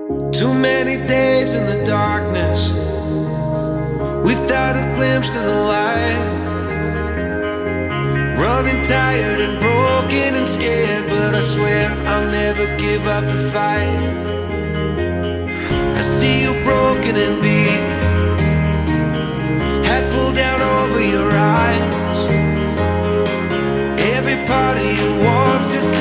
Too many days in the darkness without a glimpse of the light. Running tired and broken and scared, but I swear I'll never give up the fight. I see you broken and beat, hat pulled down over your eyes. Every part of you wants to